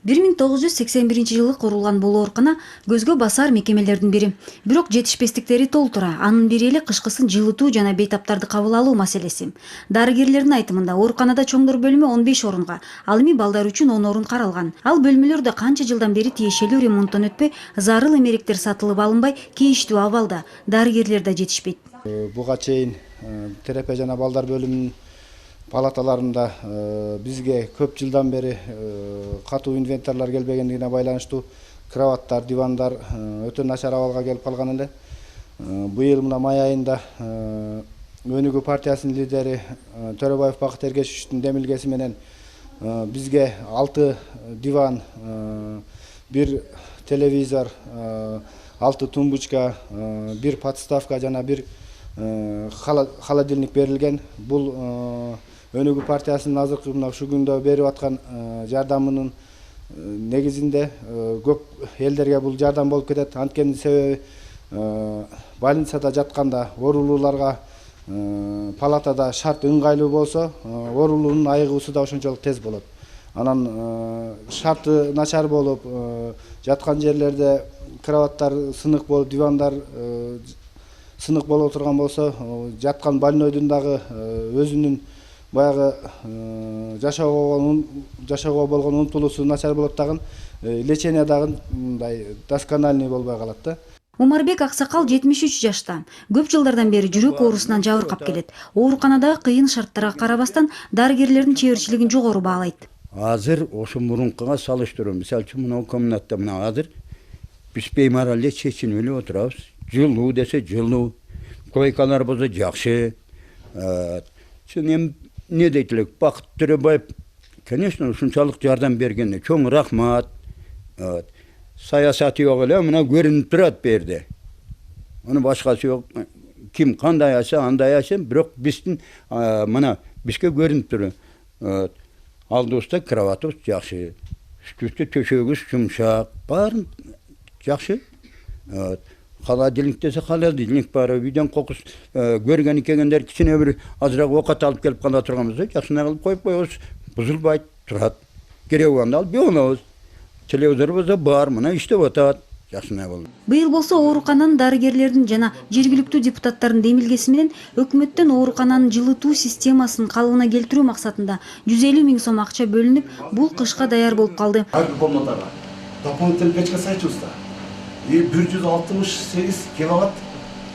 1981-жылы курулган бул оорукана көзгө басар мекемелердин бири. Бирок жетишпестиктери толтура. Анын бири эле кышкысын жылытуу жана бейтаптарды кабыл алуу маселеси. Дарыгерлердин айтымында ооруканада чоңдор бөлмө 15 орунга, ал эми балдар үчүн 10 орун каралган. Ал бөлмөлөр да канча жылдан бери тиешелүү ремонттон өтпөй, зарыл эмеректер сатылып алынбай, кейиштүү абалда. Дарыгерлер да жетишпейт. Буга чейин терапия жана балдар бөлүмүнүн палаталарында бизге көп жылдан бери катуу инвентарлар келбегендигине байланыштуу кроваттар, дивандар өтө начар абалга келип калган эле. Быйыл мына май айында Өнүгүү партиясынын лидери Төрөбаев Бакыт Эргешевичтин демилгеси менен бизге 6 диван, 1 телевизор, 6 тумбочка, 1 подставка жана 1 холодильник берилген. Бул Өнүгүү партиясынын азыркы мына ушу күндө берип аткан жардамынын негизинде көп элдерге бул жардам болуп кетет. Анткени себеби больницада жатканда оорулууларга палатада шарт ыңгайлуу болсо, оорулуунун айыгуусу да ошончолук тез болот. Анан шарты начар болуп, жаткан жерлерде кроваттар сынык болуп, дивандар сынык боло турган болсо, жаткан больнойдун дагы өзүнүн баягы жашоого болгон умтулуусу начар болот дагы, лечение дагы мындай доскональный болбой калат да. Умарбек Аксакал 73 жашта. Көп жылдардан бери жүрөк оорусунан жабыркап келет. Ооруканадагы кыйын шарттарга карабастан дарыгерлердин чеберчилигин жогору баалайт. Азыр ошо мурункуга салыштыруу, мисалы үчүн мына комнатта мына азыр биз беймар эле чечинип эле отурабыз. Жылуу десе жылуу, койкалар болсо жакшы. Эми не дейт элек, Бакыт Төрөбаев, конечно, ушунчалык жардам бергенине чоң рахмат. Саясаты жок эле, мына көрүнүп турат бу жерде. Аны башкасы жок. Ким кандай аса, андай аса, бирок биздин мына бизге көрүнүп тур. Алдыбызда кроватыбыз жакшы, үстүбүздө төшөгүбүз жумшак, баарын жакшы. Холодильник десе холодильник бар, үйдөн кокус көргөн келгендер кичине бир азыраак оокат алып келип кала турганбызда, жакшына кылып коюп коебуз, бузулбайт, турат. Керек болгондо алып жөнөбүз. Телевизор болсо бар, мына иштеп атат, жакшына болду. Быйыл болсо оорукананын дарыгерлердин жана жергиликтүү депутаттардын демилгеси менен өкмөттөн оорукананын жылытуу системасын калыбына келтирүү максатында 150 000 сом акча бөлүнүп, бул кышка даяр болуп калды. Ар бир комнатага дополнительный печка сайчубузда 168 киловатт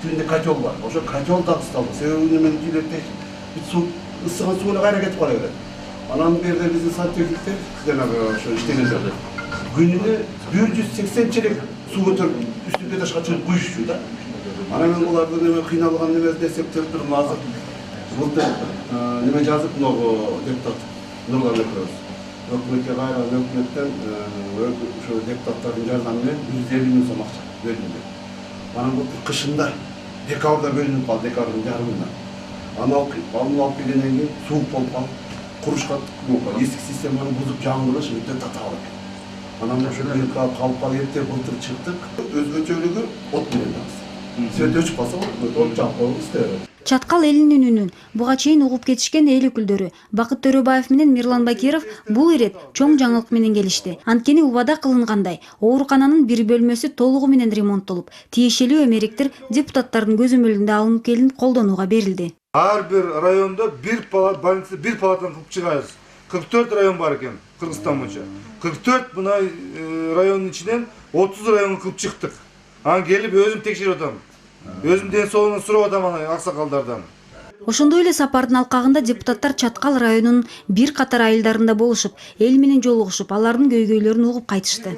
түндө котел бар. Ошо котел да ысталды. Себеби мен үйлөрдө суу ысыган суу эле кайра кетип кала берет. Анан берде биздин сантехниктер жанагы ошо иштегендер күнүнө 180 челек суу көтөрүп үстүнкө ташка чыгып куюшчу да. Анан мен булардын эме кыйналган эмесин эсептеп турдум. Азыр былтыр неме жазып могу депутат Нурлан Экебиз өкмөткө кайра өкмөттөн ошо депутаттардын жардамы менен 150 000 сом акча бөлүндү. Анан былтыр кышында декабрда бөлүнүп калды, декабрдын жарымында. Анан алып келгенден кийин суук болуп калып, курушка эсик системаны бузуп жаңылыш өтө татаалык. Анан ошо калып эрте былтыр чыктык. Өзгөчөлүгү от менен дагы. Свет өчүп калса, от жакып коюп истебейт. Чаткал элинин үнүн буга чейин угуп кетишкен эл өкүлдөрү Бакыт Төрөбаев менен Мирлан Бакиров бул ирет чоң жаңылык менен келишти. Анткени убада кылынгандай оорукананын бир бөлмөсү толугу менен ремонттолуп, тиешелүү эмеректер депутаттардын көзөмөлүндө алынып келинип колдонууга берилди. Ар бир райондо бир больница, бир палатаны кылып чыгарабыз. 44 район бар экен Кыргызстан боюнча. 44 мына райондун ичинен 30 районго кылып чыктык. Анан келип өзүм текшерип атам. Өзүм ден соолугун сурап атам аксакалдардан. Ошондой эле сапардын алкагында депутаттар Чаткал районунун бир катар айылдарында болушуп, эл менен жолугушуп, алардын көйгөйлөрүн угуп кайтышты.